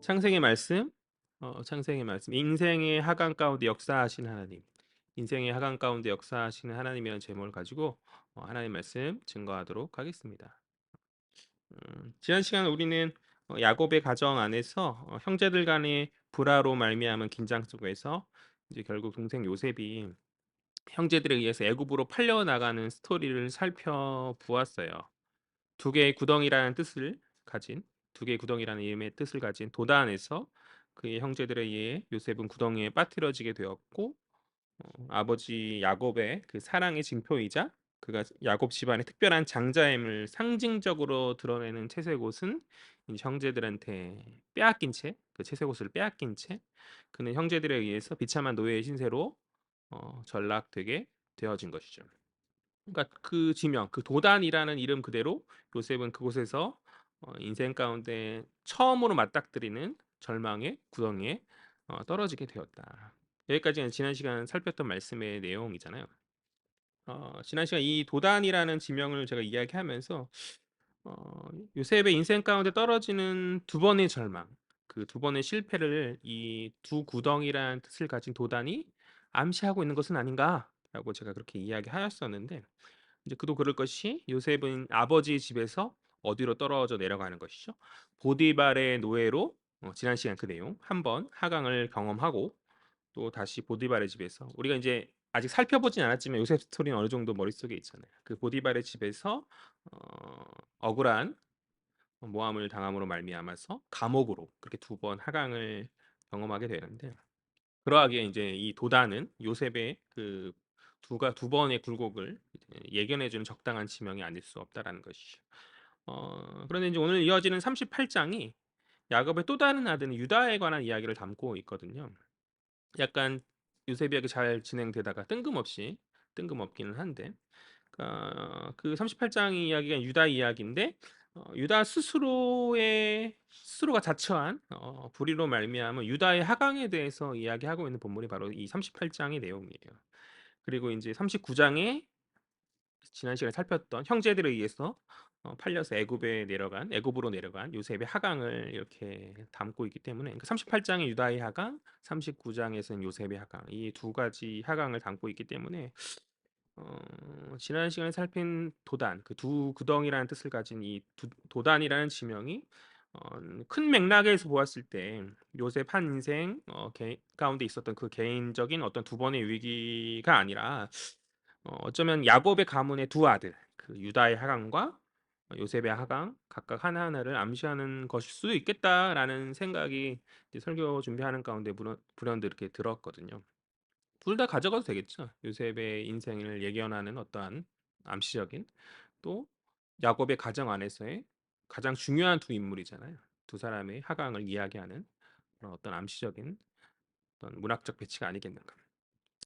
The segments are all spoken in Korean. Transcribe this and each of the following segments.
창세기 말씀, 창세기 말씀. 인생의 하강 가운데 역사하신 하나님. 인생의 하강 가운데 역사하시는 하나님이라는 제목을 가지고 하나님 말씀 증거하도록 하겠습니다. 지난 시간 우리는 야곱의 가정 안에서 형제들 간의 불화로 말미암은 긴장 속에서 이제 결국 동생 요셉이 형제들에 의해서 애굽으로 팔려 나가는 스토리를 살펴보았어요. 두 개의 구덩이라는 뜻을 가진 두 개의 구덩이라는 이름의 뜻을 가진 도단에서 그의 형제들에 의해 요셉은 구덩이에 빠뜨려지게 되었고 아버지 야곱의 그 사랑의 징표이자 그가 야곱 집안의 특별한 장자임을 상징적으로 드러내는 채색옷은 이제 형제들한테 빼앗긴 채, 그 채색옷을 빼앗긴 채 그는 형제들에 의해서 비참한 노예의 신세로 전락되게 되어진 것이죠. 그러니까 그 지명, 그 도단이라는 이름 그대로 요셉은 그곳에서 인생 가운데 처음으로 맞닥뜨리는 절망의 구덩이에 떨어지게 되었다. 여기까지는 지난 시간 살폈던 말씀의 내용이잖아요. 지난 시간 이 도단이라는 지명을 제가 이야기하면서 요셉의 인생 가운데 떨어지는 두 번의 절망, 그 두 번의 실패를 이 두 구덩이라는 뜻을 가진 도단이 암시하고 있는 것은 아닌가라고 제가 그렇게 이야기하였었는데 이제 그도 그럴 것이 요셉은 아버지 집에서 어디로 떨어져 내려가는 것이죠. 보디발의 노예로 지난 시간 그 내용 한번 하강을 경험하고 또 다시 보디발의 집에서 우리가 이제 아직 살펴보진 않았지만 요셉 스토리는 어느 정도 머릿속에 있잖아요. 그 보디발의 집에서 억울한 모함을 당함으로 말미암아서 감옥으로 그렇게 두 번 하강을 경험하게 되는데 그러하기에 이제 이 도단은 요셉의 그 두 번의 굴곡을 예견해 주는 적당한 지명이 아닐 수 없다라는 것이죠. 그런데 이제 오늘 이어지는 38장이 야곱의 또 다른 아들 유다에 관한 이야기를 담고 있거든요. 약간 요셉 이야기 잘 진행되다가 뜬금없기는 한데 그 38장 이야기가 유다 이야기인데 유다 스스로가 자처한 불의로 말미암은 유다의 하강에 대해서 이야기하고 있는 본문이 바로 이 38장의 내용이에요. 그리고 이제 39장에 지난 시간에 살폈던 형제들에 의해서 팔려서 애굽으로 내려간 요셉의 하강을 이렇게 담고 있기 때문에 38장의 유다의 하강, 39장에서는 요셉의 하강 이 두 가지 하강을 담고 있기 때문에 지난 시간에 살핀 도단, 그 두 구덩이라는 뜻을 가진 이 도단이라는 지명이 큰 맥락에서 보았을 때 요셉 한 인생 가운데 있었던 그 개인적인 어떤 두 번의 위기가 아니라 어쩌면 야곱의 가문의 두 아들, 그 유다의 하강과 요셉의 하강 각각 하나하나를 암시하는 것일 수도 있겠다라는 생각이 이제 설교 준비하는 가운데 불현듯 이렇게 들었거든요. 둘 다 가져가도 되겠죠. 요셉의 인생을 예견하는 어떠한 암시적인 또 야곱의 가정 안에서의 가장 중요한 두 인물이잖아요. 두 사람의 하강을 이야기하는 그런 어떤 암시적인 어떤 문학적 배치가 아니겠는가.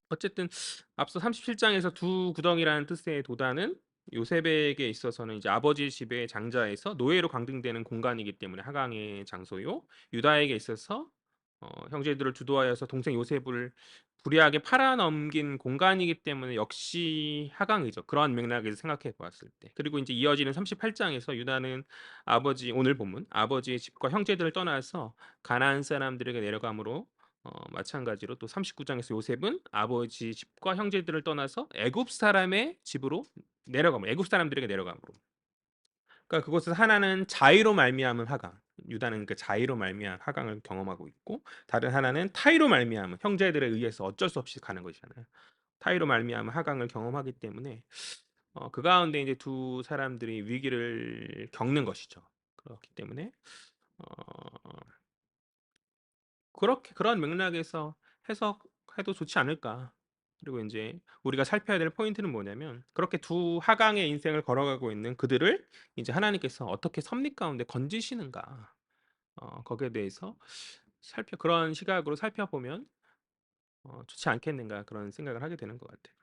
어쨌든 앞서 37장에서 두 구덩이라는 뜻의 도단은 요셉에게 있어서는 이제 아버지 집의 장자에서 노예로 강등되는 공간이기 때문에 하강의 장소요. 유다에게 있어서 형제들을 주도하여서 동생 요셉을 불의하게 팔아넘긴 공간이기 때문에 역시 하강이죠. 그러한 맥락에서 생각해 보았을 때. 그리고 이제 이어지는 38장에서 유다는 오늘 본문 아버지의 집과 형제들을 떠나서 가나안 사람들에게 내려가므로 마찬가지로 또 39장에서 요셉은 아버지 집과 형제들을 떠나서 애굽 사람들에게 내려감으로. 그러니까 그곳에서 하나는 자의로 말미암은 하강, 유다는 그 자의로 말미암은 하강을 경험하고 있고, 다른 하나는 타의로 말미암은 형제들에 의해서 어쩔 수 없이 가는 것이잖아요. 타의로 말미암은 하강을 경험하기 때문에 그 가운데 이제 두 사람들이 위기를 겪는 것이죠. 그렇기 때문에 어, 그렇게 그런 맥락에서 해석해도 좋지 않을까. 그리고 인제 우리가 살펴야 될 포인트는 뭐냐면 그렇게 두 하강의 인생을 걸어가고 있는 그들을 이제 하나님께서 어떻게 섭리 가운데 건지시는가. 거기에 대해서 그런 시각으로 살펴보면 '좋지 않겠는가.' 그런 생각을 하게 되는 것 같아요.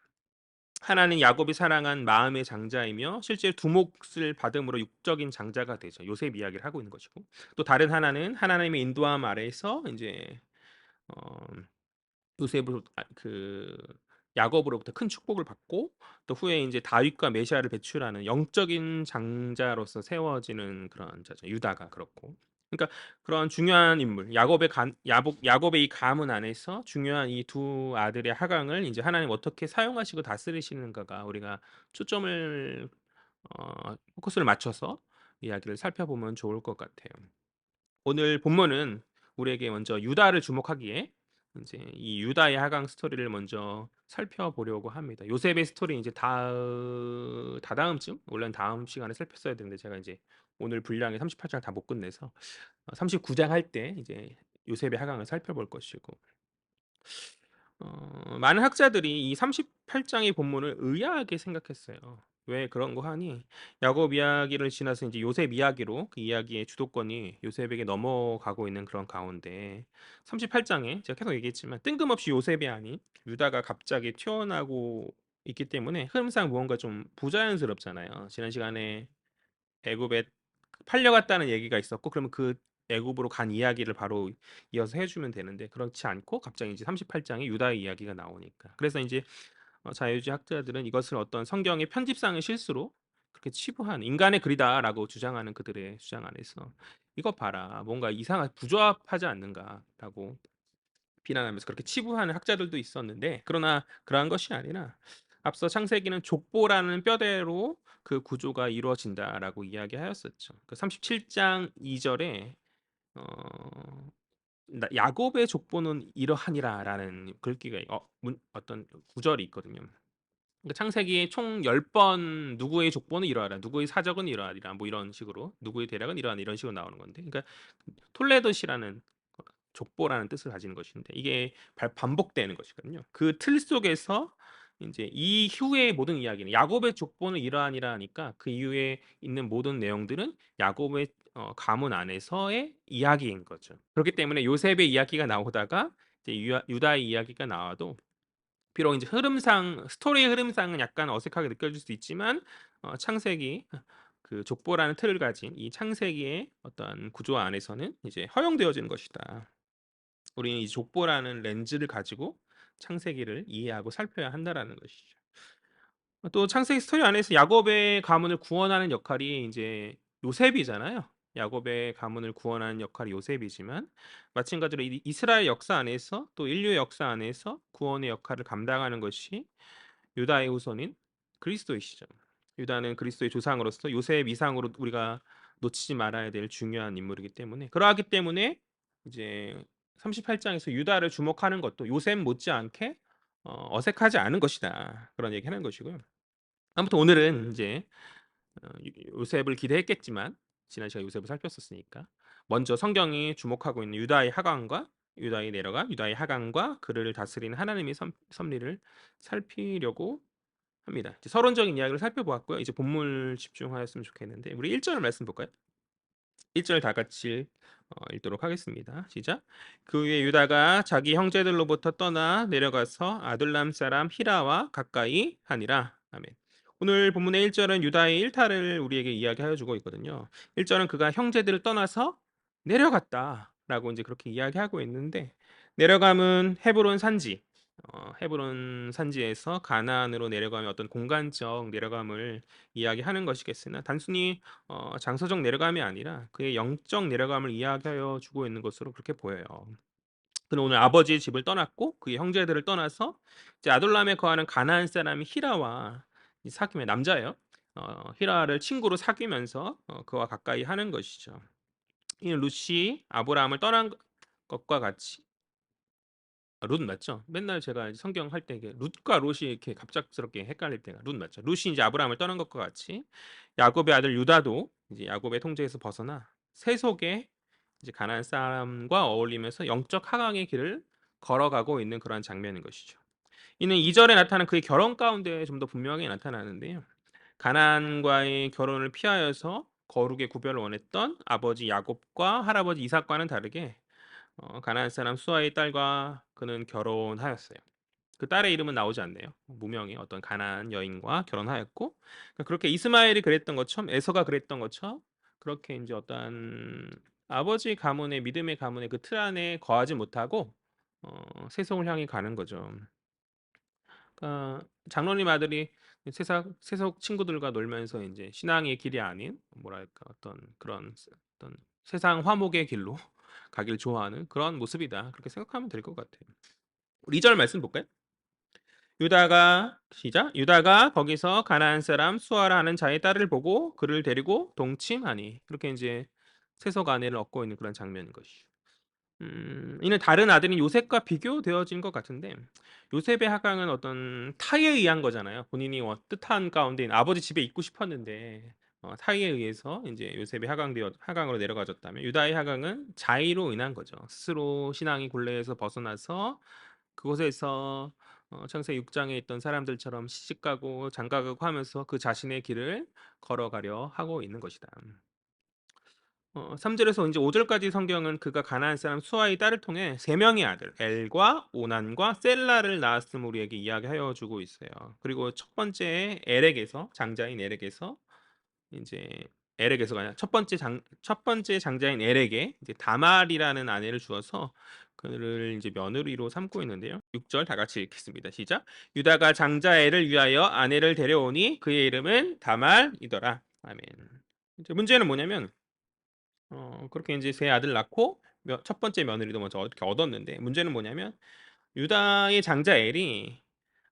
하나는 야곱이 사랑한 마음의 장자이며 실제 두몫을 받음으로 육적인 장자가 되죠. 요셉 이야기를 하고 있는 것이고. 또 다른 하나는 하나님의 인도함 아래에서 인제 어 요셉으로 야곱으로부터 큰 축복을 받고 또 후에 인제 다윗과 메시아를 배출하는 영적인 장자로서 세워지는 그런 자죠. 유다가 그렇고. 그러니까 그런 중요한 인물, 야곱의 이 가문 안에서 중요한 이 두 아들의 하강을 이제 하나님 어떻게 사용하시고 다스리시는가가 우리가 초점을 포커스를 맞춰서 이야기를 살펴보면 좋을 것 같아요. 오늘 본문은 우리에게 먼저 유다를 주목하기에 이제 이 유다의 하강 스토리를 먼저 살펴보려고 합니다. 요셉의 스토리 이제 다다음쯤 원래는 다음 시간에 살폈어야 되는데 제가 이제 오늘 분량의 38장 다 못 끝내서 39장 할 때 이제 요셉의 하강을 살펴볼 것이고 많은 학자들이 이 38장의 본문을 의아하게 생각했어요. 왜 그런 거 하니 야곱 이야기를 지나서 이제 요셉 이야기로 그 이야기의 주도권이 요셉에게 넘어가고 있는 그런 가운데 38장에 제가 계속 얘기했지만 뜬금없이 요셉이 아닌 유다가 갑자기 튀어나오고 있기 때문에 흐름상 무언가 좀 부자연스럽잖아요. 지난 시간에 애굽에 팔려갔다는 얘기가 있었고 그러면 그 애굽으로 간 이야기를 바로 이어서 해주면 되는데 그렇지 않고 갑자기 이제 38장에 유다의 이야기가 나오니까 그래서 이제 자유주의 학자들은 이것을 어떤 성경의 편집상의 실수로 그렇게 치부한 인간의 글이다라고 주장하는 그들의 주장 안에서 이것 봐라 뭔가 이상한 부조합하지 않는가라고 비난하면서 그렇게 치부하는 학자들도 있었는데 그러나 그러한 것이 아니라 앞서 창세기는 족보라는 뼈대로 그 구조가 이루어진다라고 이야기하였었죠. 그 37장 2절에 야곱의 족보는 이러하니라라는 글귀가 어떤 구절이 있거든요. 그러니까 창세기 총 10번 누구의 족보는 이러하라, 누구의 사적은 이러하리라, 뭐 이런 식으로 누구의 대략은 이러하라 이런 식으로 나오는 건데, 그러니까 톨레도시라는 족보라는 뜻을 가지는 것인데 이게 반복되는 것이거든요. 그 틀 속에서 이제 이 이후의 모든 이야기는 야곱의 족보는 이러하니라 하니까 그 이후에 있는 모든 내용들은 야곱의 가문 안에서의 이야기인 거죠. 그렇기 때문에 요셉의 이야기가 나오다가 이제 유다의 이야기가 나와도 비록 이제 흐름상 스토리의 흐름상은 약간 어색하게 느껴질 수 있지만 창세기 그 족보라는 틀을 가진 이 창세기의 어떤 구조 안에서는 이제 허용되어지는 것이다. 우리는 이 족보라는 렌즈를 가지고 창세기를 이해하고 살펴야 한다라는 것이죠. 또 창세기 스토리 안에서 야곱의 가문을 구원하는 역할이 이제 요셉이잖아요. 야곱의 가문을 구원하는 역할이 요셉이지만 마찬가지로 이스라엘 역사 안에서 또 인류의 역사 안에서 구원의 역할을 감당하는 것이 유다의 후손인 그리스도이시죠. 유다는 그리스도의 조상으로서 요셉 이상으로 우리가 놓치지 말아야 될 중요한 인물이기 때문에 그러하기 때문에 이제 38장에서 유다를 주목하는 것도 요셉 못지않게 어색하지 않은 것이다. 그런 얘기하는 것이고요. 아무튼 오늘은 이제 요셉을 기대했겠지만 지난 시간 요셉을 살폈었으니까 먼저 성경이 주목하고 있는 유다의 하강과 유다의 내려가 유다의 하강과 그를 다스리는 하나님의 섭리를 살피려고 합니다. 이제 서론적인 이야기를 살펴보았고요. 이제 본문 집중하였으면 좋겠는데 우리 1절 말씀 볼까요? 1절 다 같이 읽도록 하겠습니다. 시작. 그 후에 유다가 자기 형제들로부터 떠나 내려가서 아둘람 사람 히라와 가까이 하니라. 아멘. 오늘 본문의 1절은 유다의 일탈을 우리에게 이야기하여 주고 있거든요. 1절은 그가 형제들을 떠나서 내려갔다라고 이제 그렇게 이야기하고 있는데 내려감은 헤브론 산지 헤브론 산지에서 가나안으로 내려가면 어떤 공간적 내려감을 이야기하는 것이겠으나 단순히 장소적 내려감이 아니라 그의 영적 내려감을 이야기하여 주고 있는 것으로 그렇게 보여요. 그는 오늘 아버지의 집을 떠났고 그의 형제들을 떠나서 이제 아둘람에 거하는 가나안 사람이 히라와 사귀면 남자예요. 히라를 친구로 사귀면서 그와 가까이 하는 것이죠. 이 룻이 아브라함을 떠난 것과 같이 룻 맞죠? 맨날 제가 성경 할 때 이게 룻과 롯이 이렇게 갑작스럽게 헷갈릴 때가 룻 맞죠? 룻이 이제 아브라함을 떠난 것과 같이 야곱의 아들 유다도 이제 야곱의 통제에서 벗어나 세속의 이제 가나안 사람과 어울리면서 영적 하강의 길을 걸어가고 있는 그러한 장면인 것이죠. 이는 2절에 나타난 그의 결혼 가운데 좀 더 분명하게 나타나는데요. 가나안과의 결혼을 피하여서 거룩의 구별을 원했던 아버지 야곱과 할아버지 이삭과는 다르게 가나안 사람 수아의 딸과 그는 결혼하였어요. 그 딸의 이름은 나오지 않네요. 무명의 어떤 가나안 여인과 결혼하였고 그러니까 그렇게 이스마엘이 그랬던 것처럼 에서가 그랬던 것처럼 그렇게 이제 어떤 아버지 가문의 믿음의 가문의 그 틀 안에 거하지 못하고 세속을 향해 가는 거죠. 장로님 아들이 세속 친구들과 놀면서 이제 신앙의 길이 아닌 뭐랄까 어떤 그런 어떤 세상 화목의 길로 가길 좋아하는 그런 모습이다. 그렇게 생각하면 될 것 같아요. 우리 2절 말씀 볼까요? 유다가 시작. 유다가 거기서 가나안 사람 수아라 하는 자의 딸을 보고 그를 데리고 동침하니. 그렇게 이제 세속 아내를 얻고 있는 그런 장면인 것이죠. 이는 다른 아들인 요셉과 비교되어진 것 같은데, 요셉의 하강은 어떤 타에 의한 거잖아요. 본인이 뜻한 가운데 아버지 집에 있고 싶었는데 타에 의해서 이제 요셉이 하강으로 내려가졌다면, 유다의 하강은 자의로 인한 거죠. 스스로 신앙이 굴레에서 벗어나서 그곳에서 창세기 6장에 있던 사람들처럼 시집가고 장가가고 하면서 그 자신의 길을 걸어가려 하고 있는 것이다. 3절에서 이제 5절까지 성경은 그가 가나안 사람 수아의 딸을 통해 세 명의 아들 엘과 오난과 셀라를 낳았음을 우리에게 이야기하여 주고 있어요. 그리고 첫 번째 엘에게서, 장자인 엘에게서 이제 엘에게서가 아니라 첫 번째 장자인 엘에게 이제 다말이라는 아내를 주어서 그를 이제 며느리로 삼고 있는데요. 6절 다 같이 읽겠습니다. 시작. 유다가 장자 엘을 위하여 아내를 데려오니 그의 이름은 다말이더라. 아멘. 이제 문제는 뭐냐면 그렇게 이제 세 아들 낳고 첫 번째 며느리도 먼저 이렇게 얻었는데, 문제는 뭐냐면 유다의 장자 엘이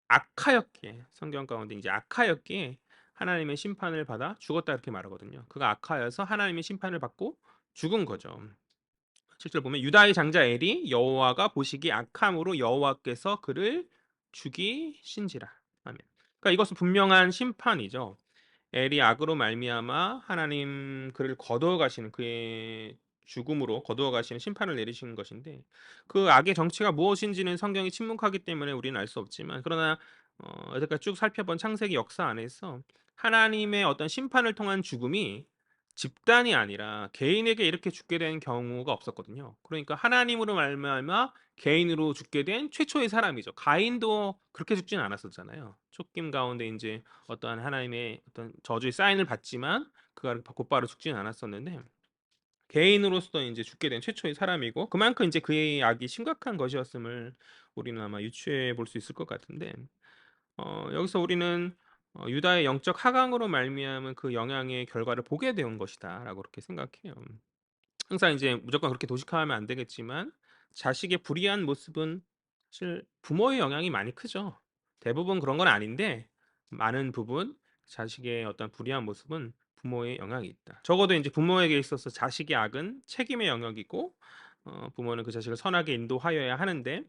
악하였기에, 성경 가운데 이제 악하였기에 하나님의 심판을 받아 죽었다 이렇게 말하거든요. 그가 악하여서 하나님의 심판을 받고 죽은 거죠. 7절 보면 유다의 장자 엘이 여호와가 보시기 악함으로 여호와께서 그를 죽이신지라. 아멘. 그러니까 이것은 분명한 심판이죠. 엘이 악으로 말미암아 하나님 그를 거두어 가시는, 그의 죽음으로 거두어 가시는 심판을 내리시는 것인데, 그 악의 정체가 무엇인지는 성경이 침묵하기 때문에 우리는 알 수 없지만, 그러나 여태까지 쭉 살펴본 창세기 역사 안에서 하나님의 어떤 심판을 통한 죽음이 집단이 아니라 개인에게 이렇게 죽게 된 경우가 없었거든요. 그러니까 하나님으로 말미암아 개인으로 죽게 된 최초의 사람이죠. 가인도 그렇게 죽지는 않았었잖아요. 쫓김 가운데 이제 어떠한 하나님의 어떤 저주의 사인을 받지만 그가 곧바로 죽지는 않았었는데, 개인으로서 이제 죽게 된 최초의 사람이고, 그만큼 이제 그의 악이 심각한 것이었음을 우리는 아마 유추해 볼 수 있을 것 같은데, 여기서 우리는 유다의 영적 하강으로 말미암은 그 영향의 결과를 보게 된 것이다라고 그렇게 생각해요. 항상 이제 무조건 그렇게 도식화하면 안 되겠지만, 자식의 불의한 모습은 사실 부모의 영향이 많이 크죠. 대부분 그런 건 아닌데 많은 부분 자식의 어떤 불의한 모습은 부모의 영향이 있다. 적어도 이제 부모에게 있어서 자식의 악은 책임의 영역이고, 부모는 그 자식을 선하게 인도하여야 하는데,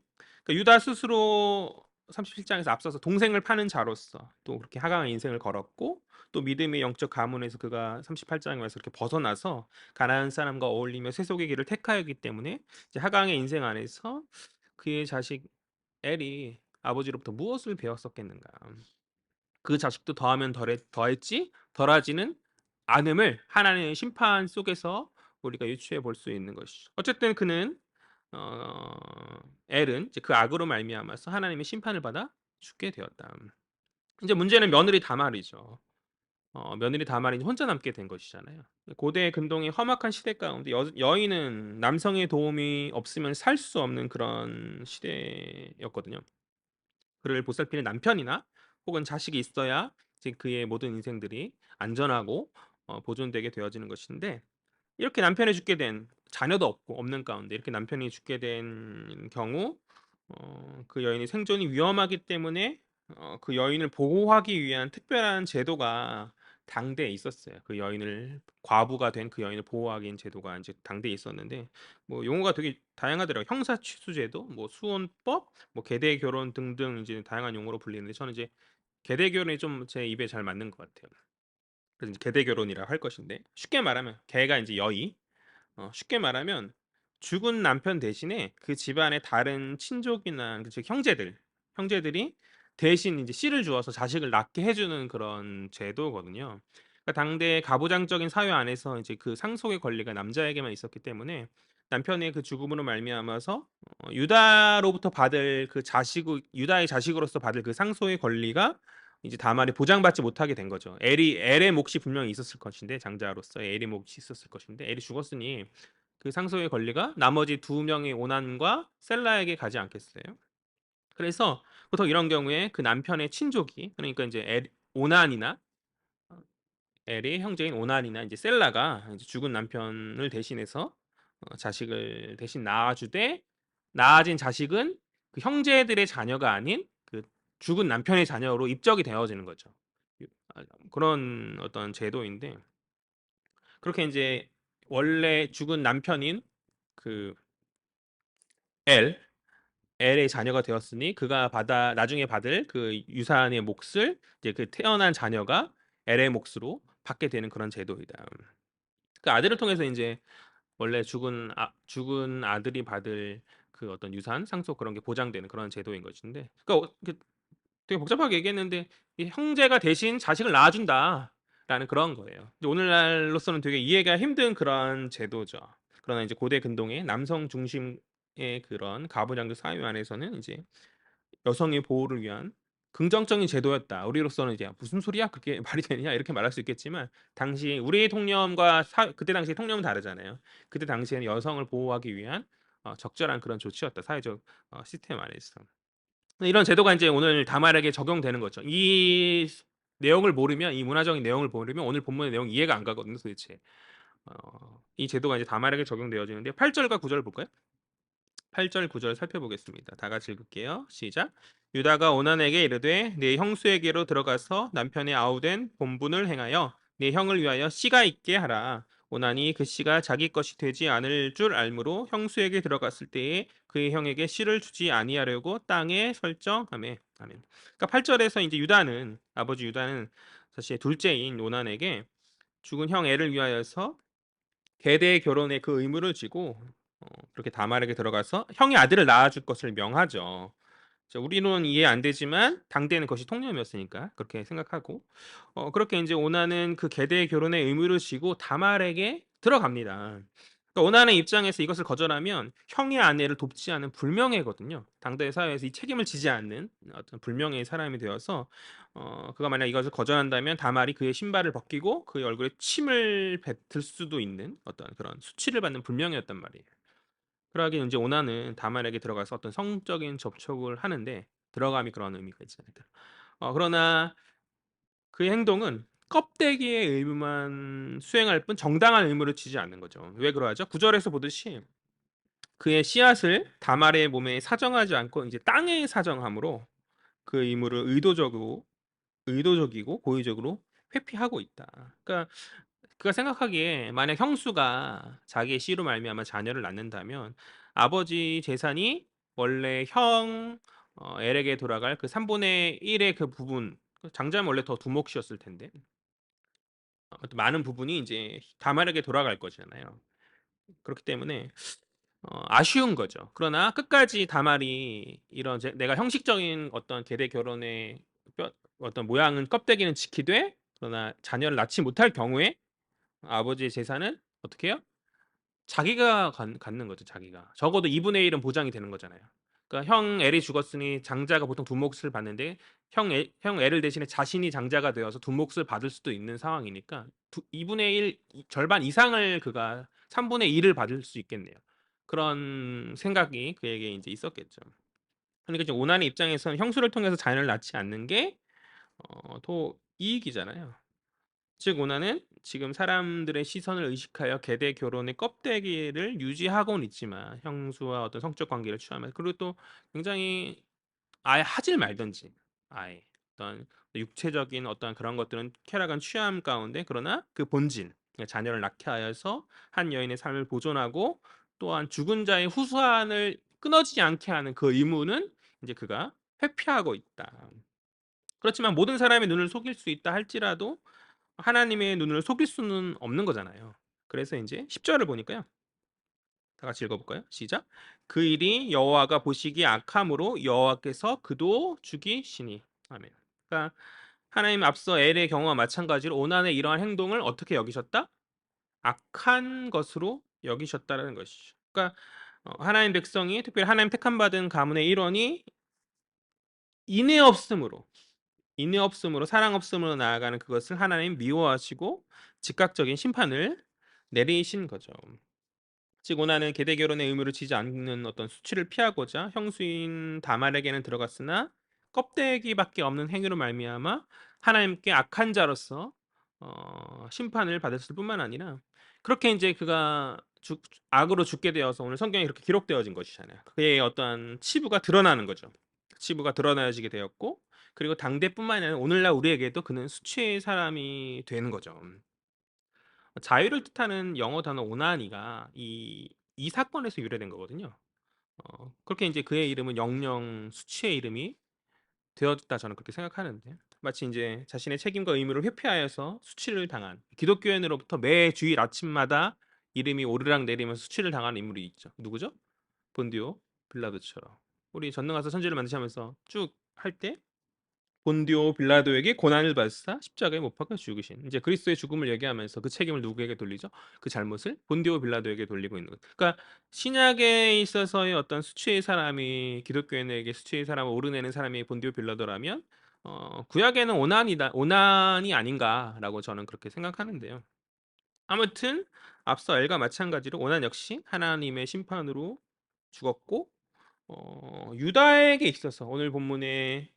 그러니까 유다 스스로 37장에서 앞서서 동생을 파는 자로서 또 그렇게 하강한 인생을 걸었고, 또 믿음의 영적 가문에서 그가 38장에 와서 이렇게 벗어나서 가나안 사람과 어울리며 세속의 길을 택하였기 때문에 이제 하강의 인생 안에서 그의 자식 엘이 아버지로부터 무엇을 배웠었겠는가. 그 자식도 더하면 더했지 덜하지는 않음을 하나님의 심판 속에서 우리가 유추해 볼 수 있는 것이죠. 어쨌든 그는 어, 엘은 이제 그 악으로 말미암아서 하나님의 심판을 받아 죽게 되었다. 이제 문제는 며느리 다말이죠. 며느리 다말이 혼자 남게 된 것이잖아요. 고대 근동의 험악한 시대 가운데 여인은 남성의 도움이 없으면 살 수 없는 그런 시대였거든요. 그를 보살피는 남편이나 혹은 자식이 있어야 이제 그의 모든 인생들이 안전하고 보존되게 되어지는 것인데, 이렇게 남편이 죽게 된, 자녀도 없는 가운데 이렇게 남편이 죽게 된 경우 그 여인의 생존이 위험하기 때문에 그 여인을 보호하기 위한 특별한 제도가 당대에 있었어요. 그 여인을, 과부가 된 그 여인을 보호하기 위한 제도가 이제 당대에 있었는데, 뭐 용어가 되게 다양하더라고요. 형사취수제도, 뭐 수혼법, 뭐 계대 결혼 등등 이제 다양한 용어로 불리는데, 저는 이제 계대 결혼이 좀 제 입에 잘 맞는 것 같아요. 그래서 이제 계대 결혼이라 할 것인데, 쉽게 말하면 계가 이제 여의, 쉽게 말하면 죽은 남편 대신에 그 집안의 다른 친족이나 즉 형제들이 대신 이제 씨를 주어서 자식을 낳게 해주는 그런 제도거든요. 그러니까 당대 가부장적인 사회 안에서 이제 그 상속의 권리가 남자에게만 있었기 때문에, 남편의 그 죽음으로 말미암아서 유다로부터 받을 그 유다의 자식으로서 받을 그 상속의 권리가 이제 다말이 보장받지 못하게 된 거죠. 엘의 몫이 분명히 있었을 것인데, 장자로서 엘의 몫이 있었을 것인데 엘이 죽었으니 그 상속의 권리가 나머지 두 명의 오난과 셀라에게 가지 않겠어요? 그래서 보통 이런 경우에 그 남편의 친족이, 그러니까 이제 오난이나 엘의 형제인 오난이나 이제 셀라가 이제 죽은 남편을 대신해서 자식을 대신 낳아주되 낳아진 자식은 그 형제들의 자녀가 아닌 그 죽은 남편의 자녀로 입적이 되어지는 거죠. 그런 어떤 제도인데 그렇게 인제 원래 죽은 남편인 그 엘 엘의 자녀가 되었으니 그가 나중에 받을 그 유산의 몫을 이제 그 태어난 자녀가 엘의 몫으로 받게 되는 그런 제도이다. 그 아들을 통해서 인제 원래 죽은 아들이 받을 그 어떤 유산, 상속 그런 게 보장되는 그런 제도인 것인데 그러니까 되게 복잡하게 얘기했는데 이 형제가 대신 자식을 낳아준다라는 그런 거예요. 이제 오늘날로서는 되게 이해가 힘든 그런 제도죠. 그러나 이제 고대 근동의 남성 중심의 그런 가부장제 사회 안에서는 이제 여성의 보호를 위한 긍정적인 제도였다. 우리로서는 이제 '무슨 소리야? 그게 말이 되느냐?' 이렇게 말할 수 있겠지만 당시 우리의 통념과 그때 당시의 통념은 다르잖아요. 그때 당시에는 여성을 보호하기 위한 적절한 그런 조치였다. 사회적 시스템 안에서. 이런 제도가 인제 오늘 다말에게 적용되는 거죠. 이 내용을 모르면 이 문화적인 내용을 모르면 오늘 본문의 내용이 이해가 안 가거든요 도대체. 이 제도가 이제 다말에게 적용되어지는데 8 절과 9 절을 볼까요? 8 절 9절 살펴보겠습니다. 다 같이 읽을게요. 시작. 유다가 오난에게 이르되 네 형수에게로 들어가서 남편의 아우된 본분을 행하여 네 형을 위하여 씨가 있게 하라. 오난이 그 씨가 자기 것이 되지 않을 줄 알므로 형수에게 들어갔을 때에 그의 형에게 씨를 주지 아니하려고 땅에 설정하매. 아멘. 그러니까 8절에서 이제 아버지 유다는 사실 둘째인 오난에게 죽은 형 엘을 위하여서 계대 결혼의 그 의무를 지고 그렇게 다말에게 들어가서 형의 아들을 낳아줄 것을 명하죠. 우리는 이해 안 되지만 당대에는 그것이 통념이었으니까 그렇게 생각하고 그렇게 인제 오나는 그 계대 결혼의 의무를 지고 다말에게 들어갑니다. 그러니까 오나는 입장에서 이것을 거절하면 형의 아내를 돕지 않은 불명예거든요. 당대 사회에서 이 책임을 지지 않는 어떤 불명예의 사람이 되어서 그가 만약 이것을 거절한다면 다말이 그의 신발을 벗기고 그의 얼굴에 침을 뱉을 수도 있는 어떤 그런 수치를 받는 불명예였단 말이에요. 그러하기에 인제 오나는 다말에게 들어가서 어떤 성적인 접촉을 하는데 들어감이 그런 의미가 있잖아요. 그러나 그의 행동은 껍데기의 의무만 수행할 뿐 정당한 의무를 지지 않는 거죠. 왜 그러하죠? 9 절에서 보듯이 그의 씨앗을 다말의 몸에 사정하지 않고 인제 땅에 사정함으로 그 의무를 의도적이고 고의적으로 회피하고 있다. 그러니까 그가 생각하기에 만약 형수가 자기의 씨로 말미암아 자녀를 낳는다면 아버지 재산이 원래 형 엘에게 돌아갈 그 3분의 1의 그 부분 장자면 원래 더 두몫이었을 텐데 많은 부분이 이제 다말에게 돌아갈 거잖아요. 그렇기 때문에 아쉬운 거죠. 그러나 끝까지 다말이 이런 내가 형식적인 어떤 계대 결혼의 어떤 모양은 껍데기는 지키되 그러나 자녀를 낳지 못할 경우에 아버지의 재산은 어떻게 해요? 자기가 갖는 거죠, 자기가. 적어도 2분의 1은 보장이 되는 거잖아요. 그러니까 형 엘이 죽었으니 장자가 보통 두 몫을 받는데 형 엘을 대신에 자신이 장자가 되어서 두 몫을 받을 수도 있는 상황이니까 2분의 1 절반 이상을 그가 3분의 1을 받을 수 있겠네요. 그런 생각이 그에게 인제 있었겠죠. 그러니까 이제 오난의 입장에서는 형수를 통해서 자녀를 낳지 않는 게 더 이익이잖아요. 즉 원하는 지금 사람들의 시선을 의식하여 계대 결혼의 껍데기를 유지하고는 있지만 형수와 어떤 성적 관계를 취하면서 그리고 또 굉장히 아예 하질 말든지 아예 어떤 육체적인 어떤 그런 것들은 쾌락한 취함 가운데 그러나 그 본질 그러니까 자녀를 낳게 하여서 한 여인의 삶을 보존하고 또한 죽은 자의 후손을 끊어지지 않게 하는 그 의무는 이제 그가 회피하고 있다. 그렇지만 모든 사람의 눈을 속일 수 있다 할지라도 하나님의 눈을 속일 수는 없는 거잖아요. 그래서 인제 10 절을 보니까요. 다 같이 읽어 볼까요? 시작. "그 일이 여호와가 보시기에 악함으로 여호와께서 그도 죽이시니." 아멘. 그러니까 하나님 앞서 엘의 경우와 마찬가지로 오난의 이러한 행동을 어떻게 여기셨다? 악한 것으로 여기셨다라는 것이죠. 그러니까 하나님 백성이 특별히 하나님 택함 받은 가문의 일원이 인애 없음으로 인내 없음으로 사랑 없음으로 나아가는 그것을 하나님 미워하시고 즉각적인 심판을 내리신 거죠. 즉 원하는 계대 결혼의 의무를 지지 않는 어떤 수치를 피하고자 형수인 다말에게는 들어갔으나 껍데기밖에 없는 행위로 말미암아 하나님께 악한 자로서 심판을 받았을 뿐만 아니라 그렇게 인제 그가 죽 악으로 죽게 되어서 오늘 성경에 그렇게 기록되어진 것이잖아요. 그의 어떠한 치부가 드러나는 거죠. 치부가 드러나지게 되었고 그리고 당대뿐만이 아니라 오늘날 우리에게도 그는 수치의 사람이 되는 거죠. 자유를 뜻하는 영어 단어 오나니가 이 사건에서 유래된 거거든요. 그렇게 인제 그의 이름은 영영 수치의 이름이 되었다 저는 그렇게 생각하는데 마치 인제 자신의 책임과 의무를 회피하여서 수치를 당한 기독교인으로부터 매 주일 아침마다 이름이 오르락내리면서 수치를 당하는 인물이 있죠. 누구죠? 본디오 빌라도처럼. 우리 전능하사 천지를 만드시면서 쭉 할 때 본디오 빌라도에게 고난을 받으사 십자가에 못 박아 죽으신 이제 그리스도의 죽음을 얘기하면서 그 책임을 누구에게 돌리죠? 그 잘못을 본디오 빌라도에게 돌리고 있는 거예요. 그러니까 신약에 있어서의 어떤 수치의 사람이 기독교인에게 수치의 사람을 오르내는 사람이 본디오 빌라도라면 구약에는 오난이 아닌가라고 저는 그렇게 생각하는데요. 아무튼 앞서 엘과 마찬가지로 오난 역시 하나님의 심판으로 죽었고 유다에게 있어서 오늘 본문에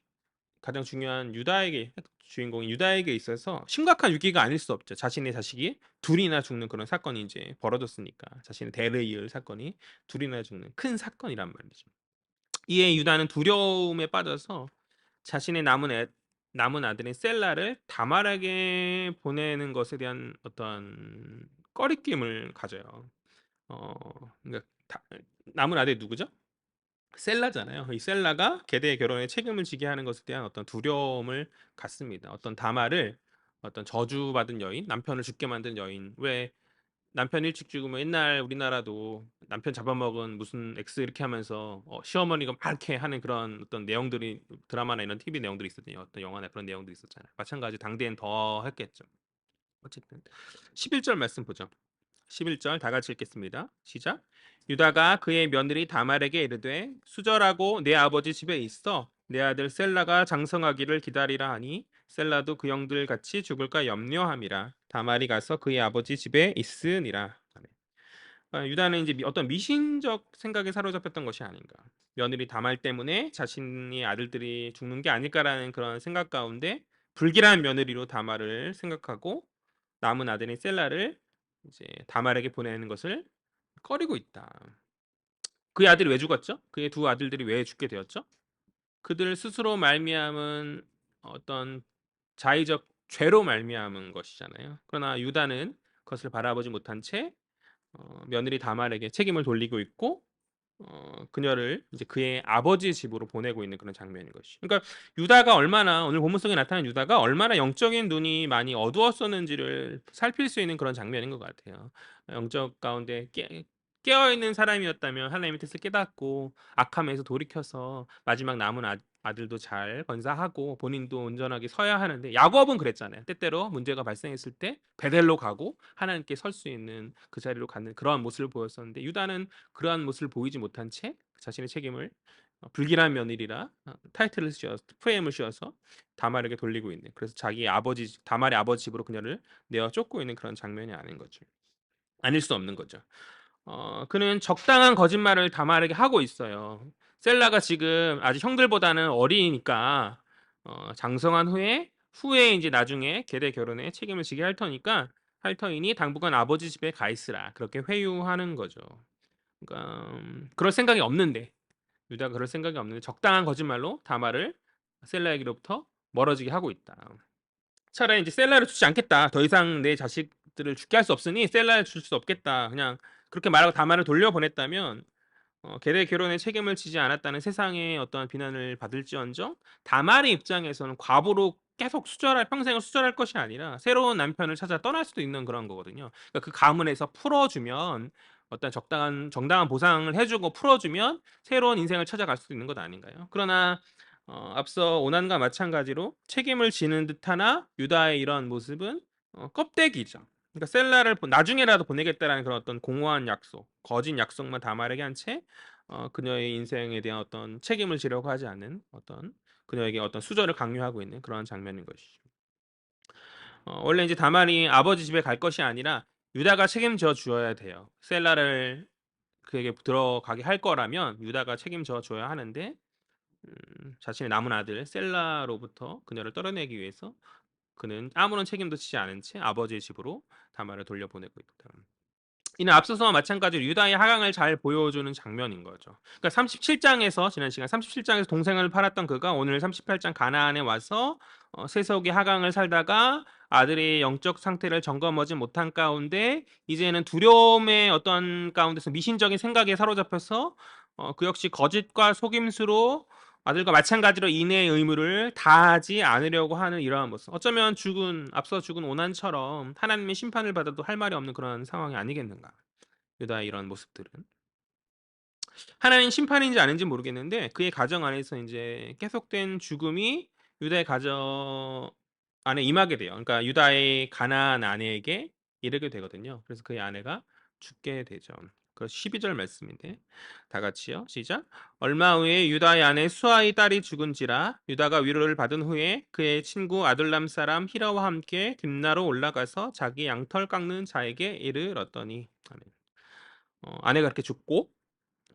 가장 중요한 유다에게 주인공인 유다에게 있어서 심각한 위기가 아닐 수 없죠. 자신의 자식이 둘이나 죽는 그런 사건이 이제 벌어졌으니까. 자신의 대를 이을 사건이 둘이나 죽는 큰 사건이란 말이죠. 이에 유다는 두려움에 빠져서 자신의 남은 아들인 셀라를 다말에게 보내는 것에 대한 어떤 꺼리낌을 가져요. 어 그러니까 남은 아들이 누구죠? 셀라잖아요. 이 셀라가 게대의 결혼에 책임을 지게 하는 것에 대한 어떤 두려움을 갖습니다. 어떤 다말을 어떤 저주받은 여인, 남편을 죽게 만든 여인. 왜 남편 일찍 죽으면 옛날 우리나라도 남편 잡아먹은 무슨 X 이렇게 하면서 시어머니가 막 이렇게 하는 그런 어떤 내용들이 드라마나 이런 TV 내용들이 있었거든요. 어떤 영화나 그런 내용들이 있었잖아요. 마찬가지 당대엔 더 했겠죠. 어쨌든 11절 말씀 보죠. 11절 다 같이 읽겠습니다. 시작. 유다가 그의 며느리 다말에게 이르되 수절하고 내 아버지 집에 있어 내 아들 셀라가 장성하기를 기다리라 하니 셀라도 그 영들 같이 죽을까 염려함이라. 다말이 가서 그의 아버지 집에 있으니라. 유다는 이제 어떤 미신적 생각에 사로잡혔던 것이 아닌가. 며느리 다말 때문에 자신의 아들들이 죽는 게 아닐까라는 그런 생각 가운데 불길한 며느리로 다말을 생각하고 남은 아들인 셀라를 이제 다말에게 보내는 것을 꺼리고 있다. 그의 아들이 왜 죽었죠? 그의 두 아들들이 왜 죽게 되었죠? 그들 스스로 말미암은 어떤 자의적 죄로 말미암은 것이잖아요. 그러나 유다는 그것을 바라보지 못한 채 며느리 다말에게 책임을 돌리고 있고 그녀를 이제 그의 아버지 집으로 보내고 있는 그런 장면인 것이. 그러니까 유다가 얼마나 오늘 본문 속에 나타난 유다가 얼마나 영적인 눈이 많이 어두웠었는지를 살필 수 있는 그런 장면인 것 같아요. 영적 가운데 깨어 있는 사람이었다면 하나님의 뜻을 깨닫고 악함에서 돌이켜서 마지막 남은 아들도 잘 건사하고 본인도 온전하게 서야 하는데 야곱은 그랬잖아요. 때때로 문제가 발생했을 때 베델로 가고 하나님께 설 수 있는 그 자리로 가는 그러한 모습을 보였었는데 유다는 그러한 모습을 보이지 못한 채 자신의 책임을 불길한 며느리라 타이틀을 씌워서 프레임을 씌워서 다말에게 돌리고 있는 그래서 자기 아버지 다말의 아버지 집으로 그녀를 내어 쫓고 있는 그런 장면이 아닌 거죠. 아닐 수 없는 거죠. 그는 적당한 거짓말을 다말에게 하고 있어요. 셀라가 지금 아직 형들보다는 어리니까 장성한 후에 이제 나중에 계대 결혼에 책임을 지게 할 터니까 할 터이니 당분간 아버지 집에 가 있으라 그렇게 회유하는 거죠. 그러니까 그럴 생각이 없는데 유다가 그럴 생각이 없는데 적당한 거짓말로 다말을 셀라에게로부터 멀어지게 하고 있다. 차라리 이제 셀라를 주지 않겠다. 더 이상 내 자식들을 죽게 할 수 없으니 셀라를 줄 수 없겠다. 그냥 그렇게 말하고 다말을 돌려보냈다면 계대 결혼에 책임을 지지 않았다는 세상의 어떠한 비난을 받을지언정 다말의 입장에서는 과부로 계속 평생을 수절할 것이 아니라 새로운 남편을 찾아 떠날 수도 있는 그런 거거든요. 그러니까 그 가문에서 풀어주면 어떤 정당한 보상을 해주고 풀어주면 새로운 인생을 찾아갈 수도 있는 것 아닌가요? 그러나 앞서 오난과 마찬가지로 책임을 지는 듯하나 유다의 이러한 모습은 껍데기죠. 그러니까 셀라를 나중에라도 보내겠다라는 그런 어떤 공허한 약속, 거짓 약속만 다말에게 한 채 그녀의 인생에 대한 어떤 책임을 지려고 하지 않는 어떤 그녀에게 어떤 수저를 강요하고 있는 그런 장면인 것이죠. 원래 이제 다말이 아버지 집에 갈 것이 아니라 유다가 책임져 주어야 돼요. 셀라를 그에게 들어가게 할 거라면 유다가 책임져 줘야 하는데 자신의 남은 아들 셀라로부터 그녀를 떨어내기 위해서 그는 아무런 책임도 지지 않은 채 아버지의 집으로 다말을 돌려보내고 있다. 이는 앞서서와 마찬가지로 유다의 하강을 잘 보여주는 장면인 거죠. 그러니까 37장에서 지난 시간 37장에서 동생을 팔았던 그가 오늘 38장 가나안에 와서 세속의 하강을 살다가 아들의 영적 상태를 점검하지 못한 가운데 이제는 두려움의 어떤 가운데서 미신적인 생각에 사로잡혀서 그 역시 거짓과 속임수로 아들과 마찬가지로 인애의 의무를 다하지 않으려고 하는 이러한 모습. 어쩌면 앞서 죽은 오난처럼 하나님의 심판을 받아도 할 말이 없는 그런 상황이 아니겠는가. 유다의 이런 모습들은. 하나님 심판인지 아닌지 모르겠는데 그의 가정 안에서 이제 계속된 죽음이 유다의 가정 안에 임하게 돼요. 그러니까 유다의 가나안 아내에게 이르게 되거든요. 그래서 그의 아내가 죽게 되죠. 그 12절 말씀인데 다 같이요. 시작. 얼마 후에 유다의 아내 수아의 딸이 죽은지라 유다가 위로를 받은 후에 그의 친구 아둘람 사람 히라와 함께 딥나로 올라가서 자기 양털 깎는 자에게 이르렀더니 아멘. 아내가 그렇게 죽고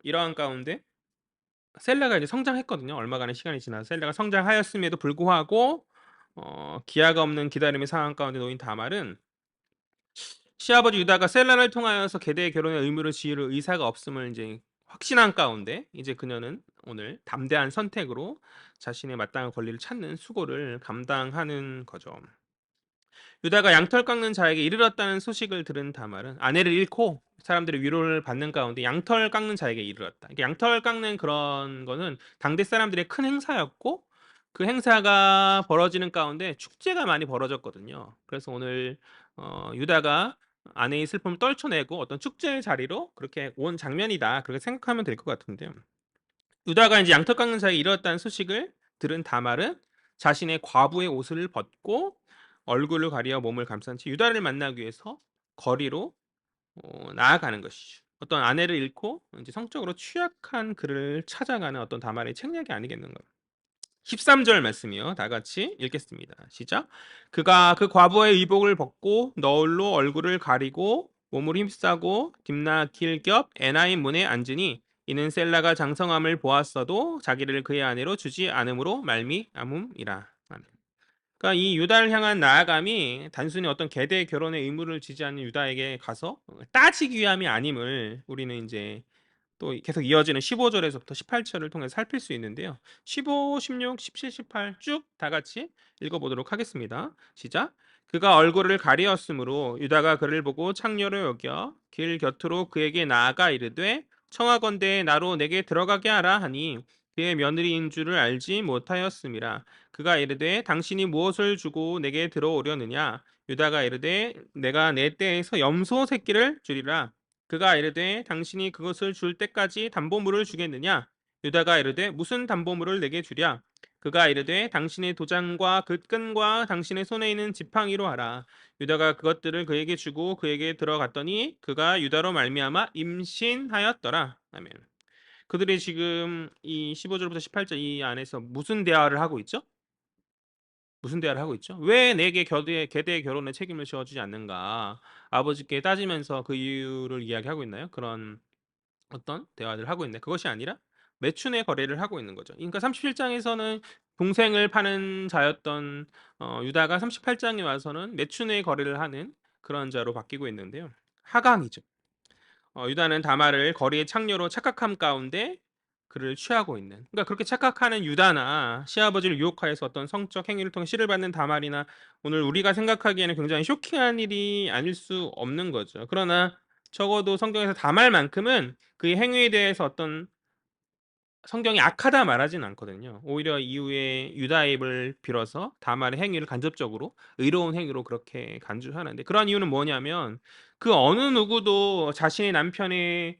이러한 가운데 셀라가 이제 성장했거든요. 얼마간의 시간이 지나서 셀라가 성장하였음에도 불구하고 기아가 없는 기다림의 상황 가운데 놓인 다말은 시아버지 유다가 셀라를 통하여서 계대의 결혼의 의무를 지을 의사가 없음을 이제 확신한 가운데 이제 그녀는 오늘 담대한 선택으로 자신의 마땅한 권리를 찾는 수고를 감당하는 거죠. 유다가 양털 깎는 자에게 이르렀다는 소식을 들은 다말은 아내를 잃고 사람들의 위로를 받는 가운데 양털 깎는 자에게 이르렀다. 양털 깎는 그런 거는 당대 사람들의 큰 행사였고 그 행사가 벌어지는 가운데 축제가 많이 벌어졌거든요. 그래서 오늘 유다가 아내의 슬픔을 떨쳐내고 어떤 축제의 자리로 그렇게 온 장면이다. 그렇게 생각하면 될 것 같은데요. 유다가 이제 양털 깎는 자에게 이르렀다는 소식을 들은 다말은 자신의 과부의 옷을 벗고 얼굴을 가리어 몸을 감싼 채 유다를 만나기 위해서 거리로 나아가는 것이죠. 어떤 아내를 잃고 이제 성적으로 취약한 그를 찾아가는 어떤 다말의 책략이 아니겠는가. 13절 말씀이요. 다 같이 읽겠습니다. 시작. 그가 그 과부의 의복을 벗고 너울로 얼굴을 가리고 몸을 힘싸고 딥나 길 겹 에나임 문에 앉으니 이는 셀라가 장성함을 보았어도 자기를 그의 아내로 주지 않음으로 말미암음이라. 아멘. 그러니까 이 유다를 향한 나아감이 단순히 어떤 계대 결혼의 의무를 지지 않는 유다에게 가서 따지기 위함이 아님을 우리는 이제 또 계속 이어지는 15절에서부터 18절을 통해 살필 수 있는데요. 15, 16, 17, 18 쭉 다 같이 읽어보도록 하겠습니다. 시작. 그가 얼굴을 가리었으므로 유다가 그를 보고 창녀로 여겨 길 곁으로 그에게 나아가 이르되 청하건대 나로 내게 들어가게 하라 하니 그의 며느리인 줄을 알지 못하였음이라. 그가 이르되 당신이 무엇을 주고 내게 들어오려느냐. 유다가 이르되 내가 내 떼에서 염소 새끼를 주리라. 그가 이르되 당신이 그것을 줄 때까지 담보물을 주겠느냐. 유다가 이르되 무슨 담보물을 내게 주랴. 그가 이르되 당신의 도장과 그 끈과 당신의 손에 있는 지팡이로 하라. 유다가 그것들을 그에게 주고 그에게 들어갔더니 그가 유다로 말미암아 임신하였더라. 아멘. 그들이 지금 이 15절부터 18절 이 안에서 무슨 대화를 하고 있죠? 무슨 대화를 하고 있죠? 왜 내게 계대의 결혼에 책임을 져주지 않는가? 아버지께 따지면서 그 이유를 이야기하고 있나요? 그런 어떤 대화들을 하고 있네. 그것이 아니라 매춘의 거래를 하고 있는 거죠. 그러니까 37장에서는 동생을 파는 자였던 유다가 38장에 와서는 매춘의 거래를 하는 그런 자로 바뀌고 있는데요. 하강이죠. 유다는 다말을 거리의 창녀로 착각함 가운데 그를 취하고 있는. 그러니까 그렇게 착각하는 유다나 시아버지를 유혹하여서 어떤 성적 행위를 통해 씨를 받는 다말이나 오늘 우리가 생각하기에는 굉장히 쇼킹한 일이 아닐 수 없는 거죠. 그러나 적어도 성경에서 다말만큼은 그의 행위에 대해서 어떤 성경이 악하다 말하진 않거든요. 오히려 이후에 유다의 입을 빌어서 다말의 행위를 간접적으로 의로운 행위로 그렇게 간주하는데 그런 이유는 뭐냐면 그 어느 누구도 자신의 남편 엘,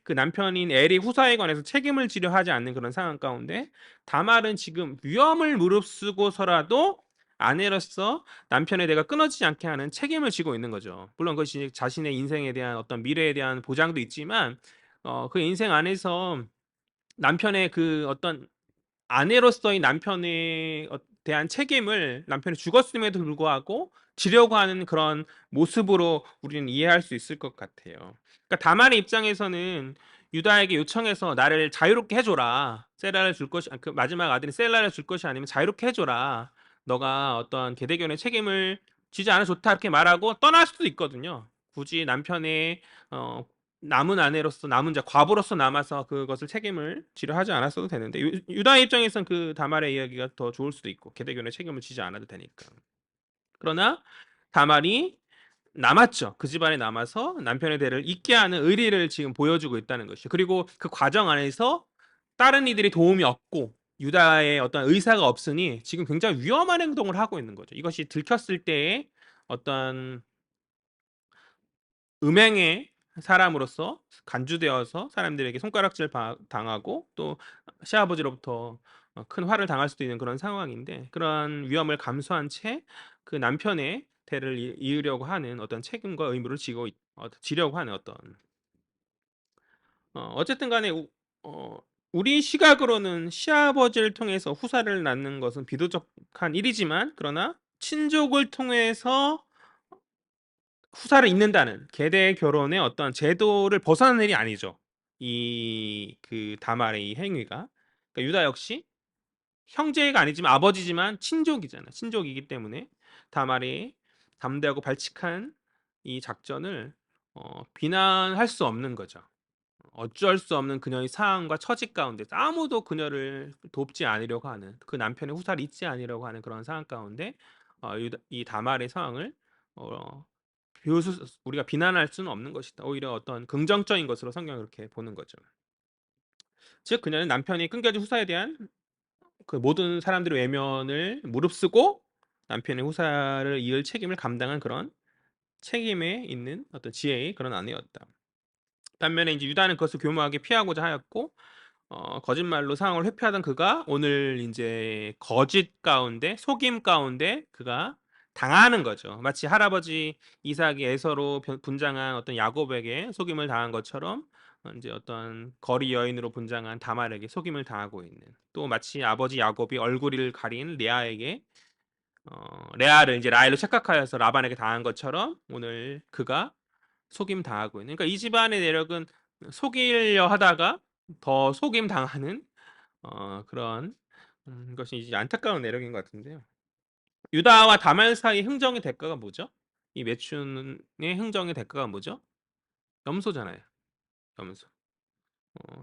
그 남편인 엘이 후사에 관해서 책임을 지려 하지 않는 그런 상황 가운데 다말은 지금 위험을 무릅쓰고서라도 아내로서 남편의 대가 끊어지지 않게 하는 책임을 지고 있는 거죠. 물론 그것이 자신의 인생에 대한 어떤 미래에 대한 보장도 있지만 그 인생 안에서 남편의 그 어떤 아내로서의 남편에 대한 책임을 남편이 죽었음에도 불구하고 지려고 하는 그런 모습으로 우리는 이해할 수 있을 것 같아요. 그러니까 다말의 입장에서는 유다에게 요청해서 나를 자유롭게 해줘라. 셀라를 줄 것이 그 마지막 아들인 셀라를 줄 것이 아니면 자유롭게 해줘라. 너가 어떤 계대견의 책임을 지지 않아 좋다 이렇게 말하고 떠날 수도 있거든요. 굳이 남편의 남은 아내로서 남은 자 과부로서 남아서 그것을 책임을 지려 하지 않았어도 되는데 유다의 입장에선 그 다말의 이야기가 더 좋을 수도 있고 계대견의 책임을 지지 않아도 되니까. 그러나 다말이 남았죠. 그 집안에 남아서 남편의 대를 잇게 하는 의리를 지금 보여주고 있다는 것이죠. 그리고 그 과정 안에서 다른 이들이 도움이 없고 유다의 어떤 의사가 없으니 지금 굉장히 위험한 행동을 하고 있는 거죠. 이것이 들켰을 때의 어떤 음행의 사람으로서 간주되어서 사람들에게 손가락질 당하고 또 시아버지로부터 큰 화를 당할 수도 있는 그런 상황인데 그러한 위험을 감수한 채 그 남편의 대를 이으려고 하는 어떤 책임과 의무를 지려고 하는 어떤 어쨌든 간에 어 우리 시각으로는 시아버지를 통해서 후사를 낳는 것은 비도덕한 일이지만 그러나 친족을 통해서 후사를 잇는다는 계대 결혼의 어떤 제도를 벗어나는 일이 아니죠. 이 그 다말의 이 행위가. 그러니까 유다 역시 형제가 아니지만 아버지지만 친족이잖아요. 친족이기 때문에 다말이 담대하고 발칙한 이 작전을 비난할 수 없는 거죠. 어쩔 수 없는 그녀의 상황과 처지 가운데서 아무도 그녀를 돕지 않으려고 하는 그 남편의 후사를 잇지 않으려고 하는 그런 상황 가운데 이 다말의 상황을 어, 우리가 비난할 수는 없는 것이다. 오히려 어떤 긍정적인 것으로 성경을 그렇게 보는 거죠. 즉 그녀는 남편이 끊겨진 후사에 대한 그 모든 사람들의 외면을 무릅쓰고 남편의 후사를 이을 책임을 감당한 그런 책임에 있는 어떤 지혜의 그런 아내였다. 반면에 이제 유다는 그것을 교묘하게 피하고자 하였고 거짓말로 상황을 회피하던 그가 오늘 이제 거짓 가운데 속임 가운데 그가 당하는 거죠. 마치 할아버지 이삭이 에서로 분장한 어떤 야곱에게 속임을 당한 것처럼 이제 어떤 거리 여인으로 분장한 다말에게 속임을 당하고 있는 또 마치 아버지 야곱이 얼굴을 가린 레아에게 레아를 이제 라헬로 착각하여서 라반에게 당한 것처럼 오늘 그가 속임 당하고 있는. 그러니까 이 집안의 내력은 속이려 하다가 더 속임 당하는 그런 것이 이제 안타까운 내력인 것 같은데요. 유다와 다말 사이 흥정의 대가가 뭐죠? 이 매춘의 흥정의 대가가 뭐죠? 염소잖아요. 염소.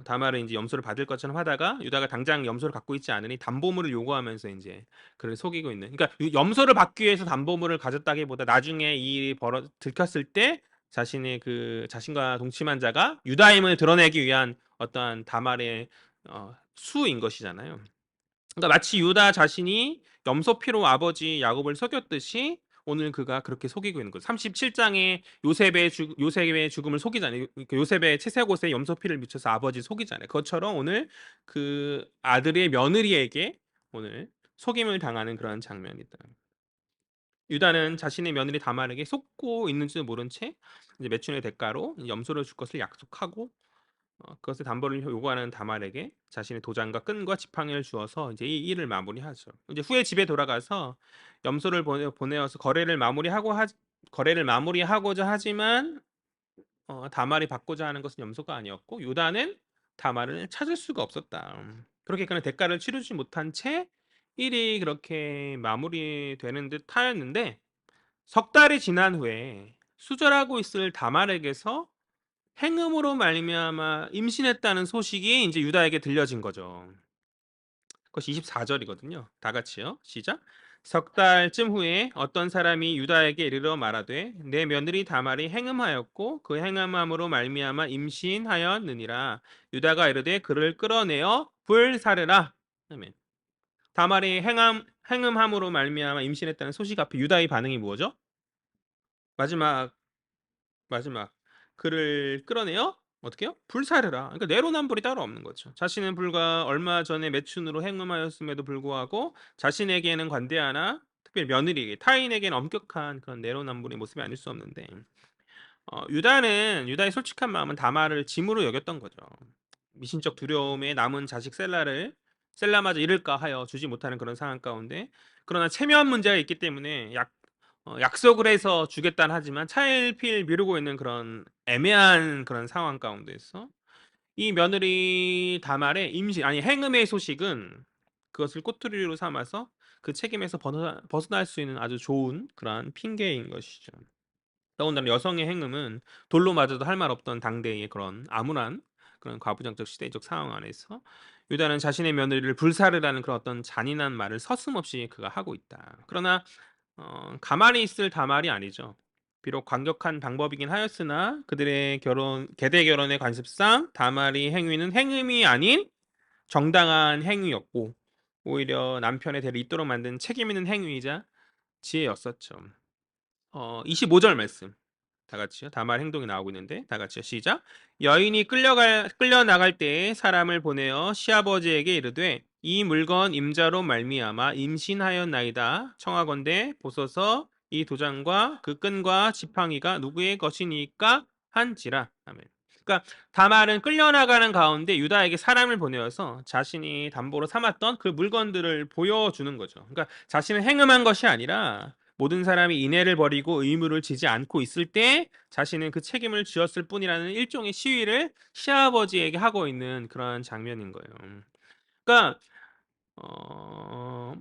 다말은 이제 염소를 받을 것처럼 하다가 유다가 당장 염소를 갖고 있지 않으니 담보물을 요구하면서 이제 그를 속이고 있는. 그러니까 염소를 받기 위해서 담보물을 가졌다기보다 나중에 이 일이 들켰을 때 자신의 그 자신과 동침한 자가 유다임을 드러내기 위한 어떠한 다말의 수인 것이잖아요. 그러니까 마치 유다 자신이 염소 피로 아버지 야곱을 속였듯이 오늘 그가 그렇게 속이고 있는 거죠. 37장에 요셉의 죽음을 속이잖아요. 요셉의 채색옷에 염소 피를 묻혀서 아버지 속이잖아요. 그것처럼 오늘 그 아들의 며느리에게 오늘 속임을 당하는 그런 장면이다. 유다는 자신의 며느리 다말에게 속고 있는지도 모른 채 이제 매춘의 대가로 염소를 줄 것을 약속하고 그것의 담보를 요구하는 다말에게 자신의 도장과 끈과 지팡이를 주어서 이제 이 일을 마무리하죠. 이제 후에 집에 돌아가서 염소를 보내어서 거래를 마무리하고자 하지만 다말이 받고자 하는 것은 염소가 아니었고 유다는 다말을 찾을 수가 없었다. 그렇게 그는 대가를 치르지 못한 채 일이 그렇게 마무리되는 듯 하였는데 석 달이 지난 후에 수절하고 있을 다말에게서 행음으로 말미암아 임신했다는 소식이 이제 유다에게 들려진 거죠. 그것이 24절이거든요. 다 같이요. 시작. 석 달쯤 후에 어떤 사람이 유다에게 이르러 말하되 내 며느리 다말이 행음하였고 그 행음함으로 말미암아 임신하였느니라. 유다가 이르되 그를 끌어내어 불사르라. 아멘. 다말이 행음함으로 말미암아 임신했다는 소식 앞에 유다의 반응이 뭐죠? 마지막 마지막 그를 끌어내어 어떻게 해요? 불사르라. 그러니까 내로남불이 따로 없는 거죠. 자신은 불과 얼마 전에 매춘으로 행음하였음에도 불구하고 자신에게는 관대하나 특별히 며느리에게 타인에게는 엄격한 그런 내로남불의 모습이 아닐 수 없는데 유다의 솔직한 마음은 다말을 짐으로 여겼던 거죠. 미신적 두려움에 남은 자식 셀라마저 잃을까 하여 주지 못하는 그런 상황 가운데 그러나 체면 문제가 있기 때문에 약속을 해서 주겠다는 하지만 차일피일 미루고 있는 그런 애매한 그런 상황 가운데서 이 며느리 다말의 행음의 소식은 그것을 꼬투리로 삼아서 그 책임에서 벗어날 수 있는 아주 좋은 그러한 핑계인 것이죠. 더군다나 여성의 행음은 돌로 맞아도 할 말 없던 당대의 그런 암울한 그런 과부정적 시대적 상황 안에서 유다는 자신의 며느리를 불사르라는 그런 어떤 잔인한 말을 서슴없이 그가 하고 있다. 그러나 가만히 있을 다말이 아니죠. 비록 강력한 방법이긴 하였으나 그들의 계대 결혼의 관습상 다말의 행위는 행음이 아닌 정당한 행위였고 오히려 남편의 대를 잇도록 만든 책임 있는 행위이자 지혜였었죠. 25절 말씀. 다 같이요. 다말 행동이 나오고 있는데 다 같이요. 시작. 여인이 끌려 나갈 때에 사람을 보내어 시아버지에게 이르되 이 물건 임자로 말미암아 임신하였나이다. 청하건대 보소서 이 도장과 그 끈과 지팡이가 누구의 것이니까 한지라. 아멘. 그러니까 다말은 끌려나가는 가운데 유다에게 사람을 보내어서 자신이 담보로 삼았던 그 물건들을 보여주는 거죠. 그러니까 자신은 행음한 것이 아니라 모든 사람이 인애를 버리고 의무를 지지 않고 있을 때 자신은 그 책임을 지었을 뿐이라는 일종의 시위를 시아버지에게 하고 있는 그런 장면인 거예요. 그러니까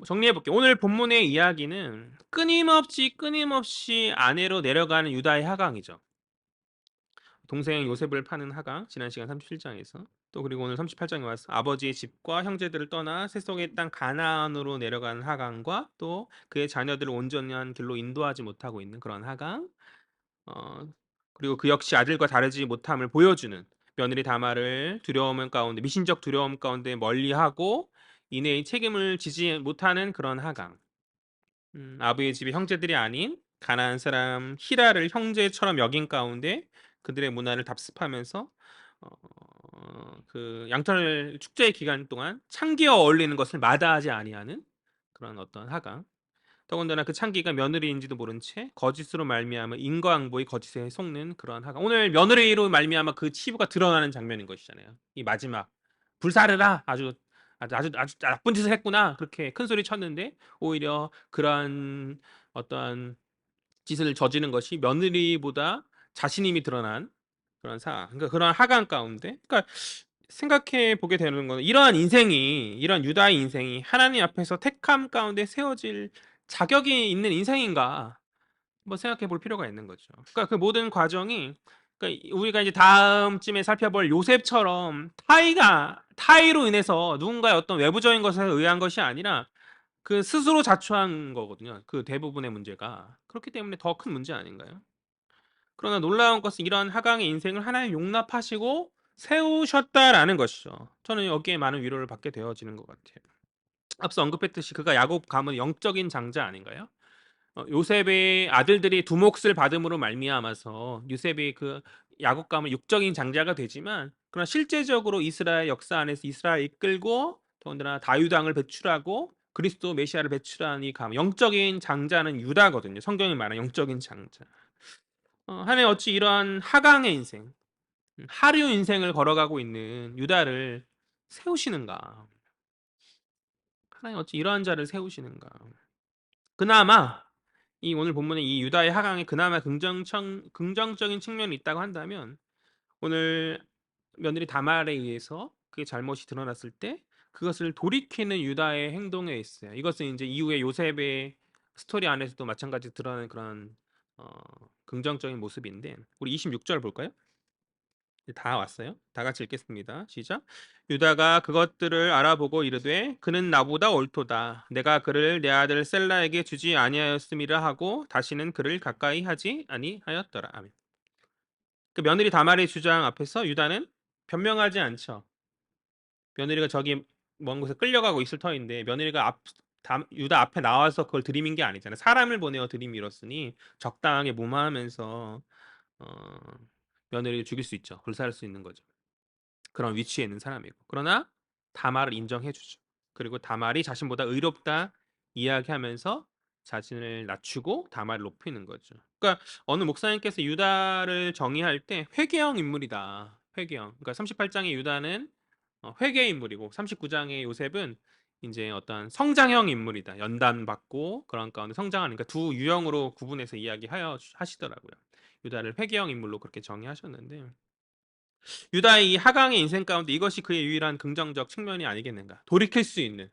정리해 볼게요. 오늘 본문의 이야기는 끊임없이 아내로 내려가는 유다의 하강이죠. 동생 요셉을 파는 하강, 지난 시간 37장에서 또 그리고 오늘 38장에 와서 아버지의 집과 형제들을 떠나 세속의 땅 가나안으로 내려가는 하강과 또 그의 자녀들을 온전한 길로 인도하지 못하고 있는 그런 하강, 어, 그리고 그 역시 아들과 다르지 못함을 보여주는 며느리 다말을 두려움 가운데 미신적 두려움 가운데 멀리하고 이내의 책임을 지지 못하는 그런 하강. 아브의 집의 형제들이 아닌 가나안 사람 히라를 형제처럼 여긴 가운데 그들의 문화를 답습하면서 그 양털 축제 기간 동안 창기어 어울리는 것을 마다하지 아니하는 그런 어떤 하강. 더군다나 그 창기가 며느리인지도 모른 채 거짓으로 말미암아 인과응보의 거짓에 속는 그런 하강. 오늘 며느리로 말미암아 그 치부가 드러나는 장면인 것이잖아요. 이 마지막 불사르라 아주 나쁜 짓을 했구나 그렇게 큰 소리 쳤는데 오히려 그러한 어떠한 짓을 저지른 것이 며느리보다 자신임이 드러난 그런 상황. 그러니까 그런 하강 가운데, 그러니까 생각해 보게 되는 거는 이런 유다의 인생이 하나님 앞에서 택함 가운데 세워질 자격이 있는 인생인가? 한번 생각해 볼 필요가 있는 거죠. 그러니까 그 모든 과정이 그러니까 우리가 이제 다음쯤에 살펴볼 요셉처럼 타이로 인해서 누군가의 어떤 외부적인 것에 의한 것이 아니라 그 스스로 자초한 거거든요. 그 대부분의 문제가. 그렇기 때문에 더 큰 문제 아닌가요? 그러나 놀라운 것은 이러한 하강의 인생을 하나님 용납하시고 세우셨다라는 것이죠. 저는 여기에 많은 위로를 받게 되어지는 것 같아요. 앞서 언급했듯이 그가 야곱 가문 영적인 장자 아닌가요? 요셉의 아들들이 두 몫을 받음으로 말미암아서 요셉이 그 야곱 가문 육적인 장자가 되지만 그러나 실제적으로 이스라엘 역사 안에서 이스라엘 이끌고 더군다나 다윗 왕을 배출하고 그리스도 메시아를 배출한 이 가문 영적인 장자는 유다거든요. 성경이 말하는 영적인 장자. 하나님 어찌 이러한 하강의 인생, 하류 인생을 걸어가고 있는 유다를 세우시는가? 하나님 어찌 이러한 자를 세우시는가? 그나마 이 오늘 본문에 이 유다의 하강에 그나마 긍정적인 측면이 있다고 한다면 오늘 며느리 다말에 의해서 그의 잘못이 드러났을 때 그것을 돌이키는 유다의 행동에 있어요. 이것은 이제 이후에 요셉의 스토리 안에서도 마찬가지로 드러나는 그런 어, 긍정적인 모습인데 우리 26절 볼까요? 다 왔어요. 다 같이 읽겠습니다. 시작. 유다가 그것들을 알아보고 이르되 그는 나보다 옳도다. 내가 그를 내 아들 셀라에게 주지 아니하였음이라 하고 다시는 그를 가까이 하지 아니하였더라. 아멘. 그 며느리 다말의 주장 앞에서 유다는 변명하지 않죠. 며느리가 저기 먼 곳에 끌려가고 있을 터인데 며느리가 유다 앞에 나와서 그걸 들이민 게 아니잖아요. 사람을 보내어 들이밀었으니 적당하게 무마하면서 어, 며느리를 죽일 수 있죠. 불살할 수 있는 거죠. 그런 위치에 있는 사람이고. 그러나 다말을 인정해 주죠. 그리고 다말이 자신보다 의롭다 이야기하면서 자신을 낮추고 다말을 높이는 거죠. 그러니까 어느 목사님께서 유다를 정의할 때 회개형 인물이다. 회개형. 그러니까 38장의 유다는 회개 인물이고 39장의 요셉은 이제 어떤 성장형 인물이다. 연단받고 그런 가운데 성장하니까 두 유형으로 구분해서 하시더라고요. 유다를 회개형 인물로 그렇게 정의하셨는데 유다의 이 하강의 인생 가운데 이것이 그의 유일한 긍정적 측면이 아니겠는가. 돌이킬 수 있는,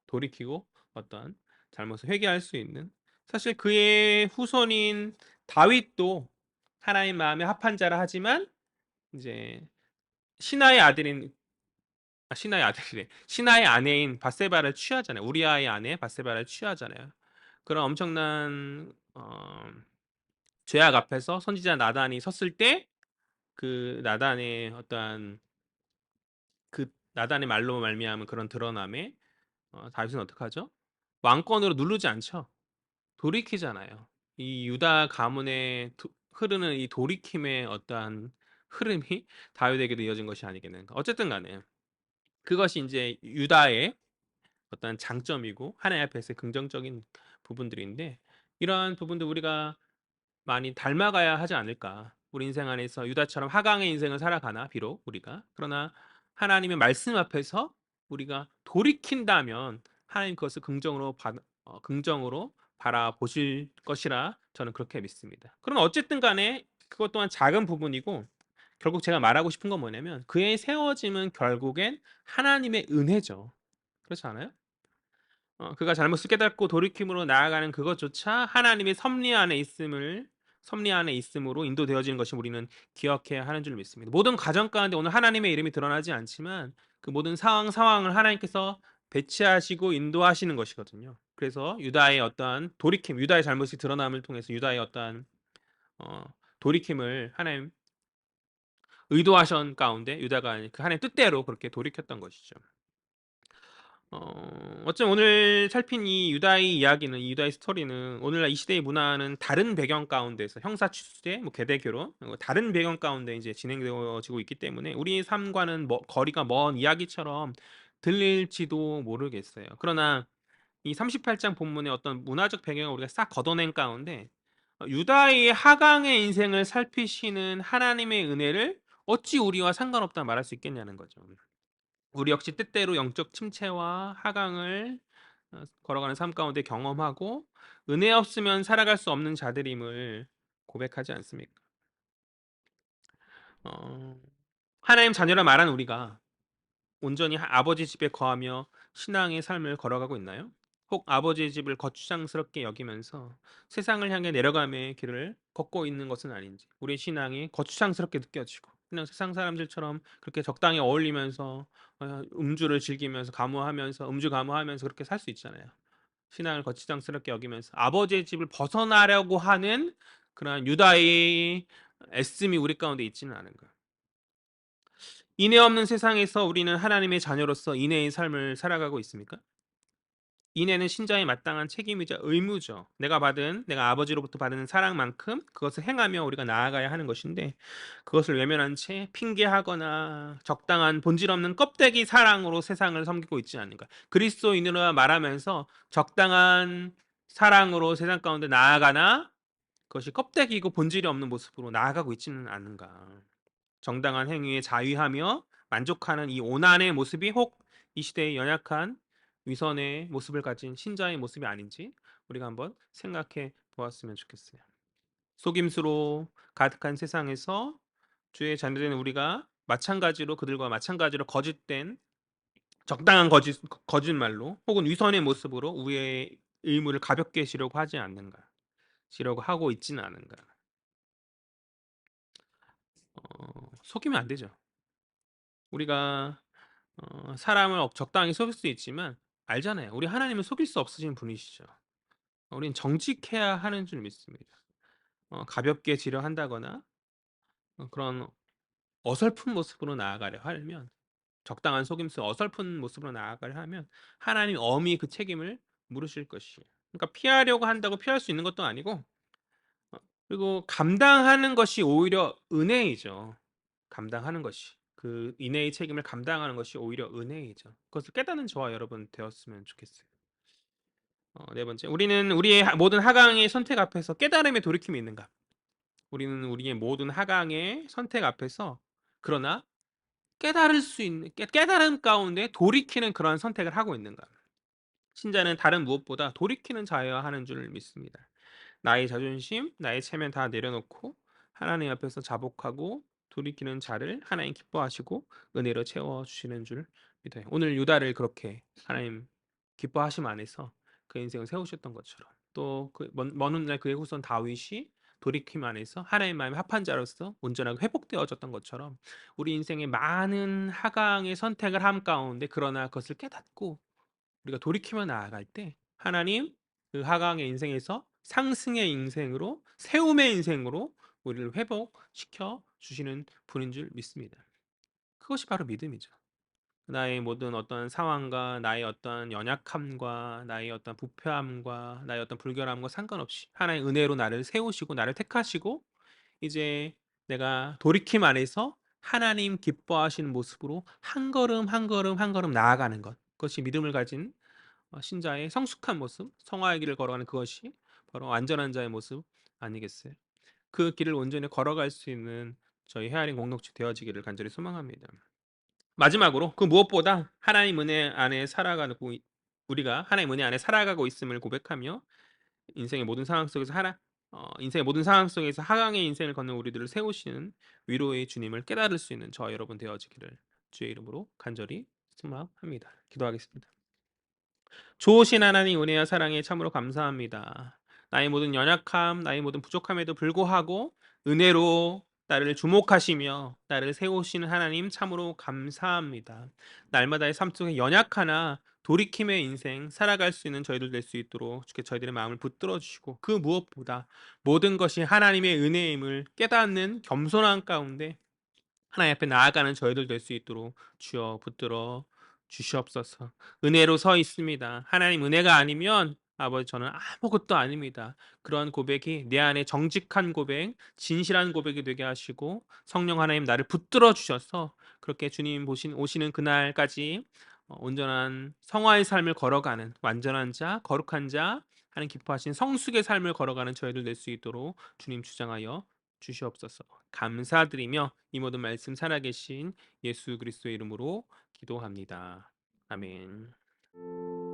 돌이키고 어떤 잘못을 회개할 수 있는, 사실 그의 후손인 다윗도 하나님 마음에 합한 자라 하지만 이제 신하의 아들인 신하의 아들이래. 신하의 아내인 바세바를 취하잖아요. 우리아의 아내 바세바를 취하잖아요. 그런 엄청난 죄악 앞에서 선지자 나단이 섰을 때 그 나단의 어떠한 그 나단의 말로 말미암은 그런 드러남에 다윗은 어떡하죠? 왕권으로 누르지 않죠. 돌이키잖아요. 이 유다 가문에 흐르는 이 돌이킴의 어떠한 흐름이 다윗에게도 이어진 것이 아니겠는가. 어쨌든 간에 그것이 이제 유다의 어떤 장점이고 하나님 앞에서의 긍정적인 부분들인데, 이러한 부분도 우리가 많이 닮아가야 하지 않을까. 우리 인생 안에서 유다처럼 하강의 인생을 살아가나 비록 우리가, 그러나 하나님의 말씀 앞에서 우리가 돌이킨다면 하나님 그것을 긍정으로 바라보실 것이라 저는 그렇게 믿습니다. 그럼 어쨌든 간에 그것 또한 작은 부분이고, 결국 제가 말하고 싶은 건 뭐냐면 그의 세워짐은 결국엔 하나님의 은혜죠. 그렇지 않아요? 그가 잘못을 깨닫고 돌이킴으로 나아가는 그것조차 하나님의 섭리 안에 있음으로 인도되어지는 것이 우리는 기억해야 하는 줄 믿습니다. 모든 가정 가운데 오늘 하나님의 이름이 드러나지 않지만 그 모든 상황을 하나님께서 배치하시고 인도하시는 것이거든요. 그래서 유다의 어떠한 돌이킴, 유다의 잘못이 드러남을 통해서 유다의 어떠한 어, 돌이킴을 하나님 의도하신 가운데 유다가 그 하나님 뜻대로 그렇게 돌이켰던 것이죠. 어쩜 오늘 살핀 이 유다의 이야기는, 이 유다의 스토리는 오늘날 이 시대의 문화는 다른 배경 가운데서 형사 취수제, 뭐 계대 결혼, 다른 배경 가운데 이제 진행되어지고 있기 때문에 우리 삶과는 거리가 먼 이야기처럼 들릴지도 모르겠어요. 그러나 이 38장 본문의 어떤 문화적 배경을 우리가 싹 걷어낸 가운데 유다의 하강의 인생을 살피시는 하나님의 은혜를 어찌 우리와 상관없다 말할 수 있겠냐는 거죠. 우리 역시 때때로 영적 침체와 하강을 걸어가는 삶 가운데 경험하고 은혜 없으면 살아갈 수 없는 자들임을 고백하지 않습니까? 어, 하나님 자녀라 말한 우리가 온전히 아버지 집에 거하며 신앙의 삶을 걸어가고 있나요? 혹 아버지의 집을 거추장스럽게 여기면서 세상을 향해 내려감의 길을 걷고 있는 것은 아닌지, 우리의 신앙이 거추장스럽게 느껴지고 그냥 세상 사람들처럼 그렇게 적당히 어울리면서 음주를 즐기면서 음주 가무하면서 그렇게 살 수 있잖아요. 신앙을 거추장스럽게 여기면서 아버지의 집을 벗어나려고 하는 그러한 유다의 애씀이 우리 가운데 있지는 않은가. 인애 없는 세상에서 우리는 하나님의 자녀로서 인애의 삶을 살아가고 있습니까? 인애는 신자의 마땅한 책임이자 의무죠. 내가 아버지로부터 받은 사랑만큼 그것을 행하며 우리가 나아가야 하는 것인데, 그것을 외면한 채 핑계하거나 적당한 본질 없는 껍데기 사랑으로 세상을 섬기고 있지 않는가. 그리스도인으로 말하면서 적당한 사랑으로 세상 가운데 나아가나 그것이 껍데기이고 본질이 없는 모습으로 나아가고 있지는 않는가. 정당한 행위에 자위하며 만족하는 이 오난의 모습이 혹 이 시대의 연약한 위선의 모습을 가진 신자의 모습이 아닌지 우리가 한번 생각해 보았으면 좋겠어요. 속임수로 가득한 세상에서 주의 자녀된 우리가 그들과 마찬가지로 거짓된 적당한 거짓말로 혹은 위선의 모습으로 우리의 의무를 가볍게 지려고 하지 않는가, 지려고 하고 있지는 않은가. 속이면 안 되죠. 우리가 사람을 적당히 속일 수 있지만 알잖아요. 우리 하나님은 속일 수 없으신 분이시죠. 우리는 정직해야 하는 줄 믿습니다. 가볍게 지려 한다거나 그런 어설픈 모습으로 나아가려 하면, 적당한 속임수 어설픈 모습으로 나아가려 하면 하나님 엄히 그 책임을 물으실 것이에요. 그러니까 피하려고 한다고 피할 수 있는 것도 아니고, 그리고 감당하는 것이 오히려 은혜이죠. 감당하는 것이. 그 인내의 책임을 감당하는 것이 오히려 은혜이죠. 그것을 깨닫는 저와 여러분 되었으면 좋겠어요. 네 번째. 우리는 우리의 모든 하강의 선택 앞에서 깨달음의 돌이킴이 있는가? 우리는 우리의 모든 하강의 선택 앞에서 그러나 깨달을 수 있는 깨달음 가운데 돌이키는 그러한 선택을 하고 있는가? 신자는 다른 무엇보다 돌이키는 자여야 하는 줄 믿습니다. 나의 자존심, 나의 체면 다 내려놓고 하나님 앞에서 자복하고 돌이키는 자를 하나님 기뻐하시고 은혜로 채워 주시는 줄 믿어요. 오늘 유다를 그렇게 하나님 기뻐하심 안에서 그 인생을 세우셨던 것처럼 또 그 먼 훗날 그의 후손 다윗이 돌이킴 안에서 하나님 마음에 합한 자로서 온전하게 회복되어졌던 것처럼 우리 인생의 많은 하강의 선택을 함 가운데 그러나 그것을 깨닫고 우리가 돌이키며 나아갈 때 하나님 그 하강의 인생에서 상승의 인생으로 세움의 인생으로 우리를 회복시켜 주시는 분인 줄 믿습니다. 그것이 바로 믿음이죠. 나의 모든 어떤 상황과 나의 어떤 연약함과 나의 어떤 부패함과 나의 어떤 불결함과 상관없이 하나의 은혜로 나를 세우시고 나를 택하시고 이제 내가 돌이킴 안에서 하나님 기뻐하시는 모습으로 한 걸음 한 걸음 한 걸음 나아가는 것. 그것이 믿음을 가진 신자의 성숙한 모습, 성화의 길을 걸어가는 그것이 바로 완전한 자의 모습 아니겠어요? 그 길을 온전히 걸어갈 수 있는 저희 헤아린 공동체 되어지기를 간절히 소망합니다. 마지막으로 그 무엇보다 하나님 은혜 안에 살아가고 우리가 하나님 은혜 안에 살아가고 있음을 고백하며 인생의 모든 상황 속에서 인생의 모든 상황 속에서 하강의 인생을 걷는 우리들을 세우시는 위로의 주님을 깨달을 수 있는 저와 여러분 되어지기를 주의 이름으로 간절히 소망합니다. 기도하겠습니다. 좋으신 하나님 은혜와 사랑에 참으로 감사합니다. 나의 모든 연약함, 나의 모든 부족함에도 불구하고 은혜로 나를 주목하시며 나를 세우시는 하나님 참으로 감사합니다. 날마다의 삶 속에 연약하나 돌이킴의 인생 살아갈 수 있는 저희들 될 수 있도록 주께 저희들의 마음을 붙들어 주시고 그 무엇보다 모든 것이 하나님의 은혜임을 깨닫는 겸손한 가운데 하나님 앞에 나아가는 저희들 될 수 있도록 주여 붙들어 주시옵소서. 은혜로 서 있습니다. 하나님 은혜가 아니면 아버지 저는 아무것도 아닙니다. 그런 고백이 내 안에 정직한 고백, 진실한 고백이 되게 하시고 성령 하나님 나를 붙들어 주셔서 그렇게 주님 오시는 그날까지 온전한 성화의 삶을 걸어가는 완전한 자, 거룩한 자, 하나님 기뻐하신 성숙의 삶을 걸어가는 저희들 될 수 있도록 주님 주장하여 주시옵소서. 감사드리며 이 모든 말씀 살아계신 예수 그리스도의 이름으로 기도합니다. 아멘.